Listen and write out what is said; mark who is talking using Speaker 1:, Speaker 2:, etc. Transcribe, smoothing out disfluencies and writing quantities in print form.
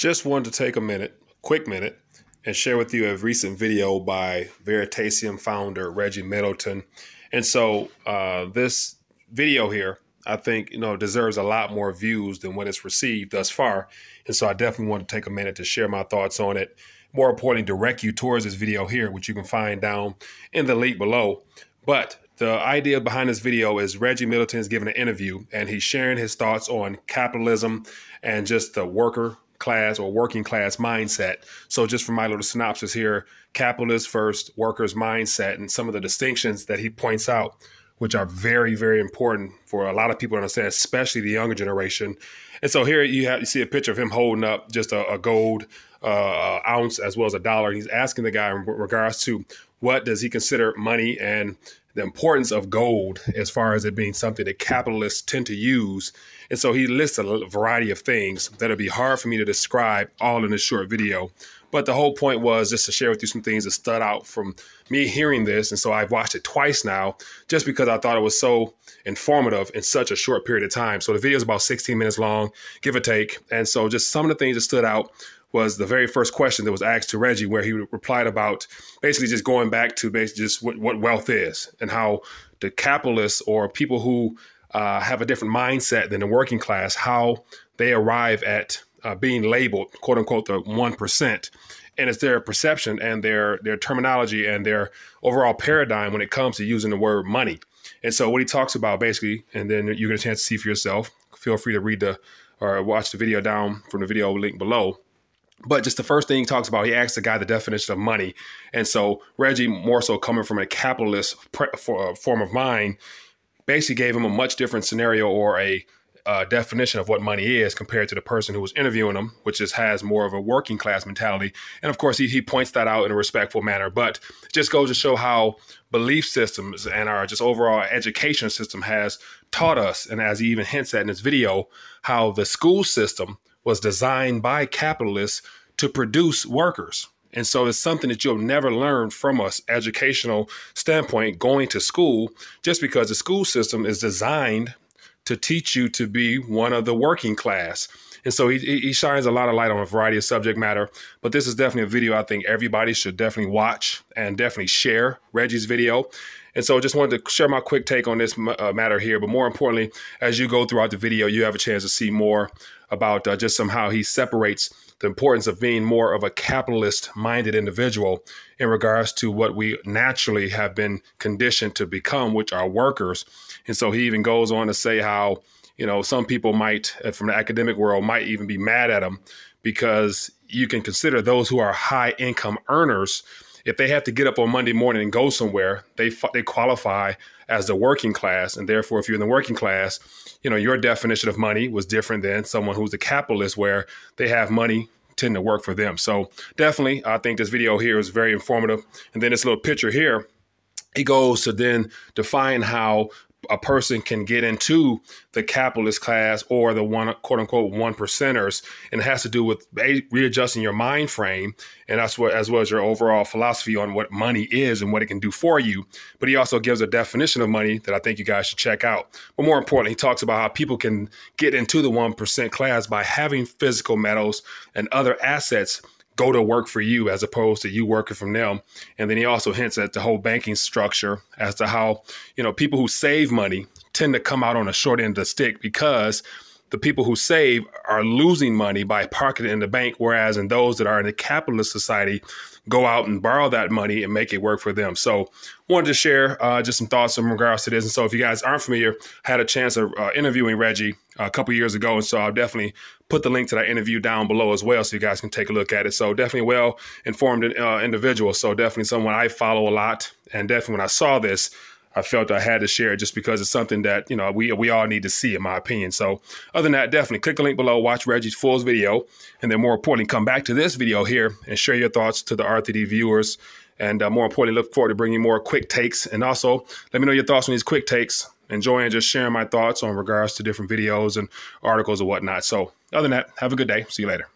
Speaker 1: Just wanted to take a quick minute, and share with you a recent video by Veritaseum founder Reggie Middleton. And so this video here, I think, deserves a lot more views than what it's received thus far. And so I definitely want to take a minute to share my thoughts on it. More importantly, direct you towards this video here, which you can find down in the link below. But the idea behind this video is Reggie Middleton is giving an interview, and he's sharing his thoughts on capitalism and just the worker class or working class mindset. So just from my little synopsis here, capitalist first, workers mindset, and some of the distinctions that he points out, which are very, very important for a lot of people to understand, especially the younger generation. And so here you see a picture of him holding up just a gold ounce as well as a dollar. He's asking the guy in regards to what does he consider money and the importance of gold as far as it being something that capitalists tend to use. And so he lists a variety of things that'll be hard for me to describe all in this short video. But the whole point was just to share with you some things that stood out from me hearing this. And so I've watched it twice now, just because I thought it was so informative in such a short period of time. So the video is about 16 minutes long, give or take. And so just some of the things that stood out was the very first question that was asked to Reggie, where he replied about basically just going back to basically just what wealth is and how the capitalists or people who have a different mindset than the working class, how they arrive at being labeled, quote unquote, the 1%. And it's their perception and their terminology and their overall paradigm when it comes to using the word money. And so what he talks about basically, and then you get a chance to see for yourself, feel free to read or watch the video down from the video link below. But just the first thing he talks about, he asks the guy the definition of money. And so Reggie, more so coming from a capitalist form of mind, basically gave him a much different scenario or a definition of what money is compared to the person who was interviewing him, which has more of a working class mentality. And of course, he points that out in a respectful manner. But it just goes to show how belief systems and our just overall education system has taught us, and as he even hints at in this video, how the school system was designed by capitalists to produce workers. And so it's something that you'll never learn from us educational standpoint going to school, just because the school system is designed to teach you to be one of the working class. And so he shines a lot of light on a variety of subject matter, but this is definitely a video I think everybody should definitely watch and definitely share Reggie's video. And so just wanted to share my quick take on this matter here. But more importantly, as you go throughout the video, you have a chance to see more about just somehow he separates the importance of being more of a capitalist-minded individual in regards to what we naturally have been conditioned to become, which are workers. And so he even goes on to say how, some people might, from the academic world, might even be mad at him because you can consider those who are high income earners, if they have to get up on Monday morning and go somewhere, they qualify as the working class. And therefore, if you're in the working class, your definition of money was different than someone who's a capitalist, where they have money tend to work for them. So definitely, I think this video here is very informative. And then this little picture here, he goes to then define how a person can get into the capitalist class or the quote unquote 1%ers. And it has to do with readjusting your mind frame. And that's what, as well as your overall philosophy on what money is and what it can do for you. But he also gives a definition of money that I think you guys should check out. But more importantly, he talks about how people can get into the 1% class by having physical metals and other assets go to work for you as opposed to you working from them. And then he also hints at the whole banking structure as to how, people who save money tend to come out on the short end of the stick, because the people who save are losing money by parking it in the bank, whereas in those that are in a capitalist society go out and borrow that money and make it work for them. So wanted to share just some thoughts in regards to this. And so if you guys aren't familiar, I had a chance of interviewing Reggie a couple years ago. And so I'll definitely put the link to that interview down below as well, so you guys can take a look at it. So definitely a well-informed individual. So definitely someone I follow a lot. And definitely when I saw this, I felt I had to share it just because it's something that, we all need to see, in my opinion. So other than that, definitely click the link below, watch Reggie's full video, and then more importantly, come back to this video here and share your thoughts to the RTD viewers. And more importantly, look forward to bringing more quick takes. And also let me know your thoughts on these quick takes. Enjoying just sharing my thoughts on regards to different videos and articles and whatnot. So other than that, have a good day. See you later.